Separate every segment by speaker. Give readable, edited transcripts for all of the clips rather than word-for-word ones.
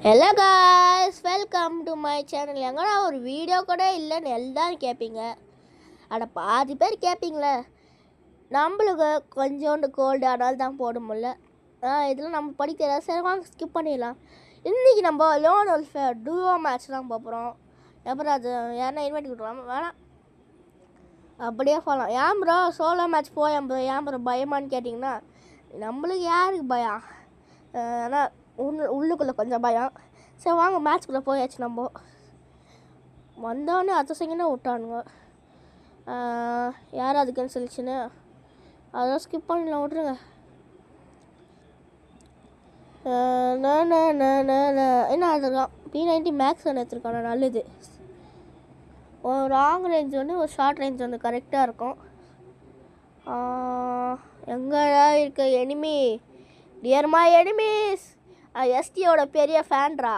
Speaker 1: Hello guys, welcome to my channel. எங்கடா ஒரு video கூட இல்லைன்னு எல்லாரும் கேட்பீங்க. அட பாதி பேர் கேட்பீங்களே. நம்மளுக்கு கொஞ்சோண்டு கோல்டு அதனால தான் போட முடியல. இதெல்லாம் நம்ம படிக்கிற சரி வாங்க ஸ்கிப் பண்ணிடலாம். இன்றைக்கி நம்ம லோன் வெல்ஃபேர் டூவோ மேட்ச் தான் பார்க்குறோம். அப்புறம் அது யாருன்னா இன்வைட் கொடுக்கலாம் வேணாம், அப்படியே போகலாம். ஏன் ப்ரோ சோலோ மேட்ச் போய் ஏன் ப்ரோ பயமானு கேட்டிங்கன்னா, நம்மளுக்கு யாருக்கு பயம்? ஆனால் உள்ளுக்குள்ளே கொஞ்சம் பயம். சரி வாங்க மேட்ச்குள்ளே போயாச்சு. நம்ம வந்தோடனே அடுத்த செகண்டே விட்டானுங்க. யார் அதுக்குன்னு சொல்லிச்சுன்னு அதெல்லாம் ஸ்கிப் பண்ணிடலாம், விட்ருங்க. என்ன எடுத்துருக்கான்? P90 மேக்ஸ் ஒன்று எடுத்துருக்கான், நல்லது. ஒரு லாங் ரேஞ்ச் ஒன்று, ஒரு ஷார்ட் ரேஞ்ச் ஒன்று கரெக்டாக இருக்கும். எங்கடா இருக்க எனிமி? Dear my enemies. எஸ்டியோட பெரிய ஃபேன்ரா.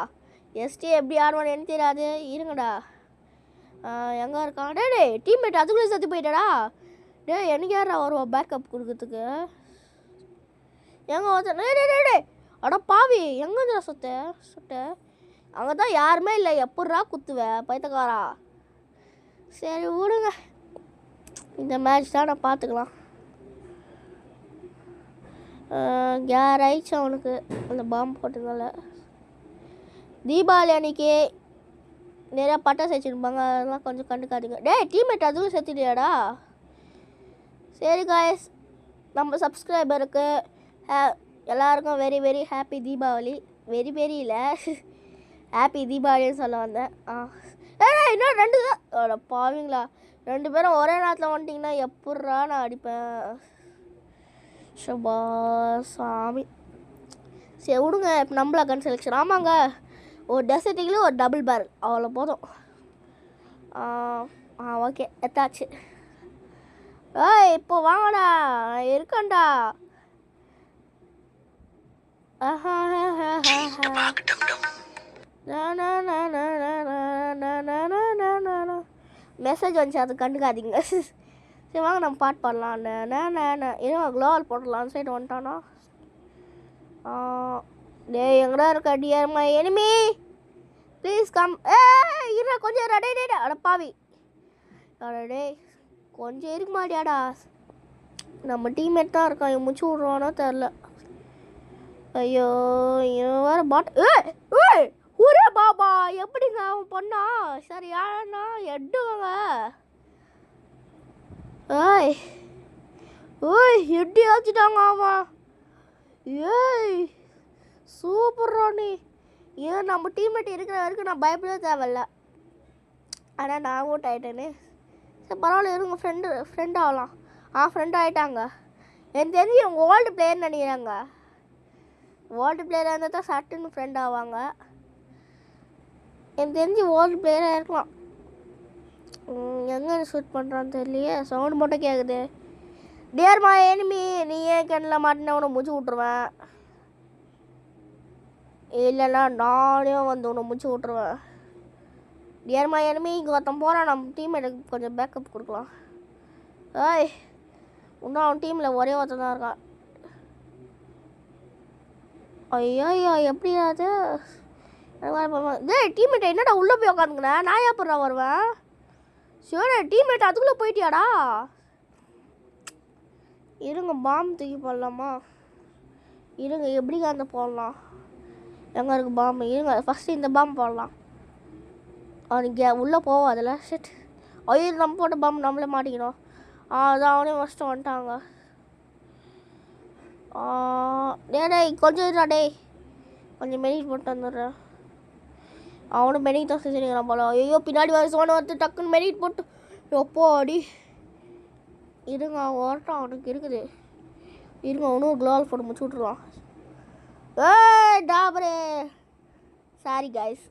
Speaker 1: எஸ்டி எப்படி ஆடுவான்னு எனக்கு தெரியாது, இருங்கடா. எங்கே இருக்கான்? டே டீம்மேட் அதுக்குள்ளே செத்து போயிட்டடா. எனக்கு யாரா வருவா பேக்கப் கொடுக்கறதுக்கு? எங்கே வந்து டே அட பாவி, எங்கே சுட்ட அங்கே தான் யாருமே இல்லை. எப்பட்றா குத்துவேன் பைத்தக்காரா? சரி விடுங்க, இந்த மேட்ச் தான் நான் பார்த்துக்கலாம். யாராயிடுச்சு அவனுக்கு அந்த பாம்பு போட்டதுனால. தீபாவளி அன்னைக்கு நிறையா பட்டாசு வச்சுருப்பாங்க, அதெல்லாம் கொஞ்சம் கண்டுக்காதீங்க. டீம்மேட் அதுவும் செத்துட்டியாடா? சரி காய்ஸ், நம்ம சப்ஸ்கிரைபருக்கு எல்லாருக்கும் very very happy Deepavali. Very very இல்லை, ஹாப்பி தீபாவளின்னு சொல்ல வந்தேன். இன்னும் ரெண்டு தான் பாவீங்களா? 2 பேரும் ஒரே நேரத்தில் வந்துட்டிங்கன்னா எப்பட்றா நான் அடிப்பேன்? ஷபா சாமி. சரி விடுங்க, இப்போ நம்மளா கன் செலெக்ஷன். ஆமாங்க, ஒரு டெசர்ட்டிக்கில் ஒரு டபுள் பேரல் அவ்வளோ போதும். ஓகே எத்தாச்சு. இப்போ வாங்கடா, இருக்கண்டா. மெசேஜ் வந்துச்சு, அது கண்டுக்காதீங்க. சரி வாங்க நம்ம பாட்டு பாடலாம். இன்னும் க்ளோவல் போடலாம். சைடு வந்துட்டானா? எங்கடா இருக்கா? Dear my enemy please come. இருடா கொஞ்சம் அட பாவி. டே கொஞ்சம் இருக்க மாட்டியாடா? நம்ம டீம்மேட் தான் இருக்கான், இவன் முடிச்சு விட்ருவானோ தெரில. ஐயோ இவன் வேறு பாட். ஊரே பாபா எப்படிங்க அவன் பண்ணா? சரி யாருன்னா எடுவாங்க. எட்டி ஆச்சுட்டாங்க அவன். சூப்பர்ரா நீ. ஏன் நம்ம டீம்மேட் இருக்கிற வரைக்கும் நான் பயப்படவே தேவையில்ல. ஆனால் நான் அவுட் ஆகிட்டேன்னு. சரி பரவாயில்ல, இருங்க ஃப்ரெண்ட் ஆகலாம். ஃப்ரெண்ட் ஆகிட்டாங்க. எனக்கு தெரிஞ்சு இவங்க ஓல்டு பிளேயர்னு நினைக்கிறாங்க. ஓல்டு பிளேயராக இருந்தால் தான் சட்டுன்னு ஃப்ரெண்ட் ஆவாங்க. எனக்கு தெரிஞ்சு ஓல்டு பிளேயராக இருக்கலாம். எங்கே ஷூட் பண்ணுறான்னு தெரியலையே, சவுண்டு மட்டும் கேட்குது. டியர் மை எனிமி, நீ ஏன் கிணல மாட்டினா உன்னை முடிச்சு விட்ருவேன். இல்லைன்னா நானே வந்து உன்னை முடிச்சு விட்ருவேன். டியர் மை எனிமி, இங்கே ஒருத்தன் போகிறான். நம்ம டீம்மேட்டுக்கு கொஞ்சம் பேக்கப் கொடுக்கலாம். இன்னும் அவன் டீமில் ஒரே ஒருத்தன் தான் இருக்கான். ஐயோ எப்படி அது? டீம்மேட்டை என்னடா உள்ளே போய் உட்காந்துக்கிறேன், நான் எப்படா வருவேன்? சரி டீம்மேட் அதுக்குள்ளே போயிட்டியாடா? இருங்க பாம்பு தூக்கி போடலாமா? இருங்க எப்படிங்க அந்த போடலாம்? எங்கே இருக்குது பாம்பு? இருங்க ஃபஸ்ட்டு இந்த பாம்பு போடலாம். அவனுக்கு உள்ளே போவோம் அதில். ஷிட், ஐயோ நம்ம போட்ட பாம்பு நம்மளே மாட்டிக்கணும். அதான் அவனே ஃபஸ்ட்டு வந்துட்டாங்க. கொஞ்சம் இருடா டே, கொஞ்சம் மெடிட் போட்டு வந்துடுறேன். அவனும் மெடிட் தான் செஞ்சுருக்கிறான் போல. ஐயோ பின்னாடி வர சோனை வந்து டக்குன்னு மெடிட் போட்டு எப்போ அடி. இருங்க அவன் வரட்டும், அவனுக்கு இருக்குது. இருங்க அவனும் க்ளோவல் போட்டு முடிச்சு விட்ருவான். டாபரே சாரி காய்ஸ்.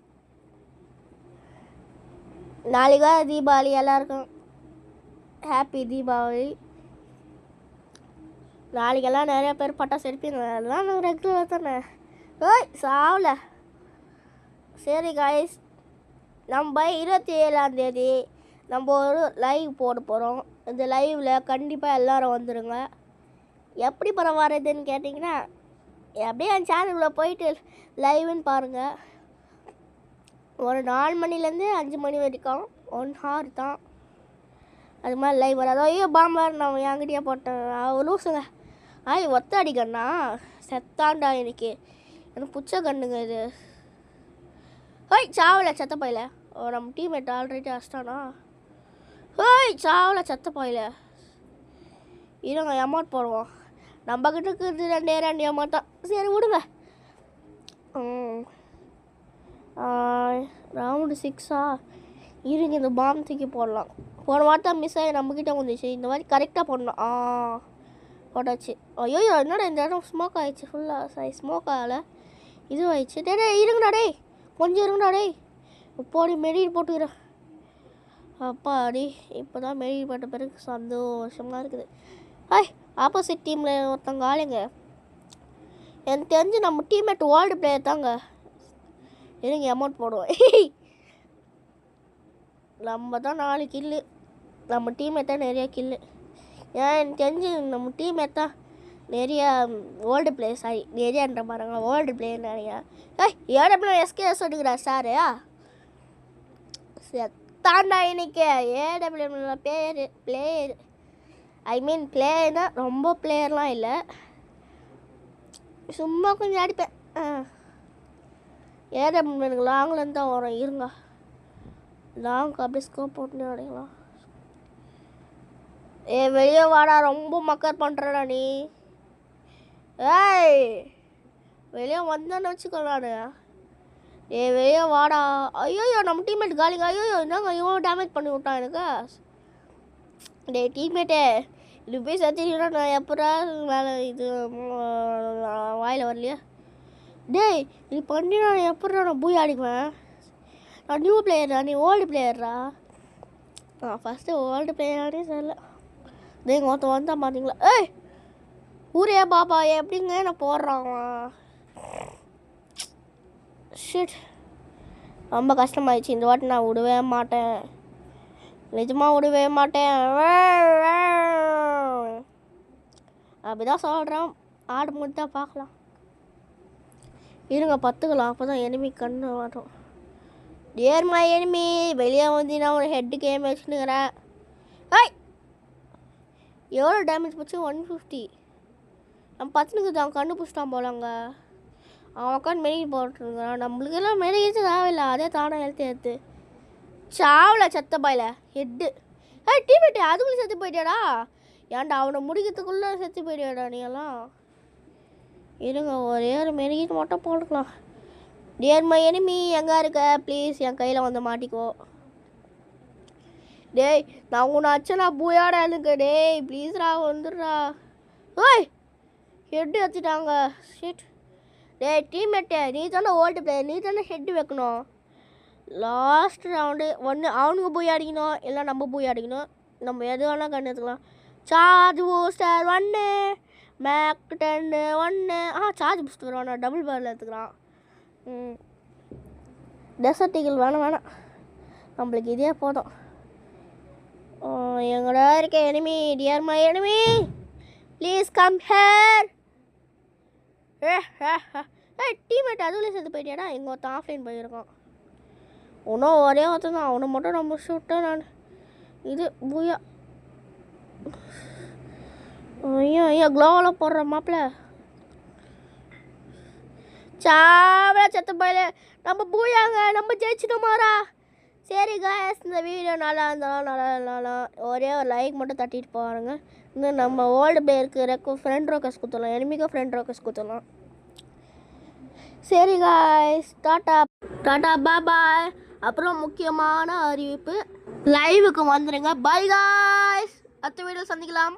Speaker 1: நாளைக்கு தீபாவளி, எல்லாருக்கும் ஹாப்பி தீபாவளி. நாளைக்கெல்லாம் நிறைய பேர் பட்டாசு எடுப்பீங்க, அதெல்லாம் நான் ரெகுலராக தானே. சாவல. சரி காய்ஸ், நம்ம 27ஆம் தேதி நம்ம ஒரு லைவ் போட போகிறோம். இந்த லைவில் கண்டிப்பாக எல்லோரும் வந்துடுங்க. எப்படி பரவாயில்லைன்னு கேட்டிங்கன்னா, அப்படியே என் சேனலில் போயிட்டு லைவ்னு பாருங்கள். ஒரு 4 மணிலேருந்து 5 மணி வரைக்கும் 1 ஹவர் தான். அது மாதிரி லைவ் வராது. ஐயோ பாம்பர் நான் என்கிட்டயே போட்டேன் லூசுங்க. ஒத்த அடிக்கண்ணா செத்தாண்டா எனக்கு பிடிச்ச கண்ணுங்க இது. சாவல செத்த பையில. நம்ம டீம்மேட் ஆல்ரெடி அடிச்சிட்டானா. சாவல செத்த பையில. இருங்க அமௌண்ட் போடுவோம். நம்ம கிட்ட இருக்குது 2 அமௌண்ட் தான். சரி விடுங்க. ரவுண்டு 6 இருங்க இந்த பாம் தூக்கி போடலாம். போன வார்த்தை மிஸ் ஆகி நம்மக்கிட்ட வந்துச்சு. இந்த மாதிரி கரெக்டாக போடணும். போட்டாச்சு. ஐயோ என்னடா இந்த இடம் ஸ்மோக் ஆகிடுச்சு ஃபுல்லாக. சரி ஸ்மோக் ஆகலை இது ஆயிடுச்சு. இருங்கடா டே கொஞ்சம் இருங்கடா டே. போடி மெடிட் போட்டுக்கிறேன். அப்பாடி இப்போ தான் மெடிட் போட்ட பிறகு சந்தோஷமாக இருக்குது. ஆப்போசிட் டீமில் ஒருத்தவங்க ஆளுங்க எனக்கு தெரிஞ்சு நம்ம டீம்மேட் வேர்ல்டு பிளேயர் தாங்க. இருங்க அமௌண்ட் போடுவோம். நம்ம தான் 4 கில்லு. நம்ம டீம்மேட் தான் நிறையா கில்லு. எனக்கு தெரிஞ்சு நம்ம டீம்மேட் தான் நிறையா வேர்ல்டு பிளேயர். சாரி நிறையான்ற பாருங்க வேர்ல்டு பிளேயர் நிறையா. ஏடபிள்யூ எஸ்கேஎஸ் எடுக்கிறா சாரு தாண்டா இன்னைக்கு. ஏடபிள்யூ பிளேயர் ஐ மீன் பிளேயர்னா ரொம்ப பிளேயர்லாம் இல்லை, சும்மா கொஞ்சம் அடிப்பேன். ஏடபிள்யூ எனக்கு லாங்லேருந்து தான் வரும். இருங்க லாங் அப்படியே ஸ்கோப் போட்டுன்னு அடையலாம். வெளியே வாடா ரொம்ப மக்கர் பண்ணுறடா நீ. வெளியே வந்தேன்னு வச்சுக்கலான்னு. வெளியே வாடா. ஐயோ நம்ம டீம்மேட் காலிங்க. ஐயோ என்னங்க இவ்வளோ டேமேஜ் பண்ணி விட்டான் எனக்கு. டீம்மேட்டே இது போய் சத்தினா நான் எப்படா வேலை இது வாயில் வரலையா. இது பண்ணி நான் எப்படா நான் போய் ஆடிக்குவேன். நான் நியூ பிளேயரா நீ ஓல்டு பிளேயரா. ஃபஸ்ட்டு ஓல்டு பிளேயரானே சரியில்லை. நீங்கள் ஒருத்தன் வந்தால் பார்த்தீங்களா. ஊரே பாப்பா எப்படிங்க நான் போடுறான். ஷிட் ரொம்ப கஷ்டமாயிடுச்சு. இந்த வாட்டி நான் விடவே மாட்டேன், நிஜமாக விடவே மாட்டேன். அப்படிதான் சொல்கிறேன். ஆடு மட்டும் தான் பார்க்கலாம். இருங்க 10க்கலாம் அப்போ தான் எனிமி கண்ணு வரும். மை எனிமி வெளியே வந்து நான் ஒரு ஹெட்டு கேம் வச்சுன்னுக்கிறேன். எவ்வளோ டேமேஜ் போச்சு 150. நம்ம 10க்கு தான் கண்ணு பிடிச்சிட்டான் போலாங்க. அவன் உட்காந்து மெடிக்கல் போட்டுருங்கிறான். நம்மளுக்கெல்லாம் மெடிக்கல் தேவையில்லை, அதே தானே எடுத்து சாவில் செத்த பாயில ஹெட்டு. டீம்மேட்டு அதுக்குள்ளே செத்து போயிட்டியாடா. ஏன்டா அவனை முடிக்கிறதுக்குள்ளே செத்து போயிட்டியாடா நீ எல்லாம். இருங்க ஒரே ஒரு மெடிக்கல் மட்டும் போட்டுக்கலாம். மை எனிமி எங்கே இருக்க ப்ளீஸ் என் கையில் வந்து மாட்டிக்கோ. நான் உன்னை அச்சனா பூயாடா எனக்கு. ப்ளீஸ்ரா வந்துடுறா. ஹெட்டு வச்சுட்டாங்க. ஷிட் டீம்மேட்டே நீ தானே ஓல்டு பிளேயர், நீ தானே ஹெட்டு வைக்கணும். லாஸ்ட் ரவுண்டு ஒன்று அவனுக்கு போய் அடிக்கணும், இல்லை நம்ம போய் அடிக்கணும். நம்ம எது வேணால் கண்டு எடுத்துக்கலாம். சார்ஜ் பூஸ்டர் 1 மேக் 10 1. சார்ஜ் பூஸ்டர் வருவானா டபுள் பேரில் எடுத்துக்கிறான். டெசர்ட் ஈகிள் வேணாம் நம்மளுக்கு இதே போதும். எங்கடா இருக்க enemy. My enemy please come hair. Teammate அதுலேயே சேர்த்து போயிட்டியாடா. எங்கள் ஒருத்தன் ஆஃப்லைன் போயிருக்கான். ஒன்றும் ஒரே ஒருத்தன் தான், அவனை மட்டும் நம்ம சுட்டேன் நான். இது பூயா. ஐயா க்ளோவில் போடுற மாப்பிள்ள. சாவல செத்த போயில நம்ம பூயாங்க, நம்ம ஜெயிச்சிட்டோமாரா. சரி காய்ஸ் இந்த வீடியோ நல்லா இருந்தாலும் ஒரே ஒரு லைக் மட்டும் தட்டிட்டு போவாருங்க. இன்னும் நம்ம ஓல்டு பிளேயருக்கு ஃப்ரெண்ட் ரோக்கர்ஸ் கொடுத்துடலாம், எனிமிக்கு ஃப்ரெண்ட் ரோக்கர்ஸ் கொடுத்துடலாம். சரி காய்ஸ் டாட்டா பாய். அப்புறம் முக்கியமான அறிவிப்பு, லைவுக்கு வந்துடுங்க. பை காய்ஸ், அடுத்த வீடியோ சந்திக்கலாம்.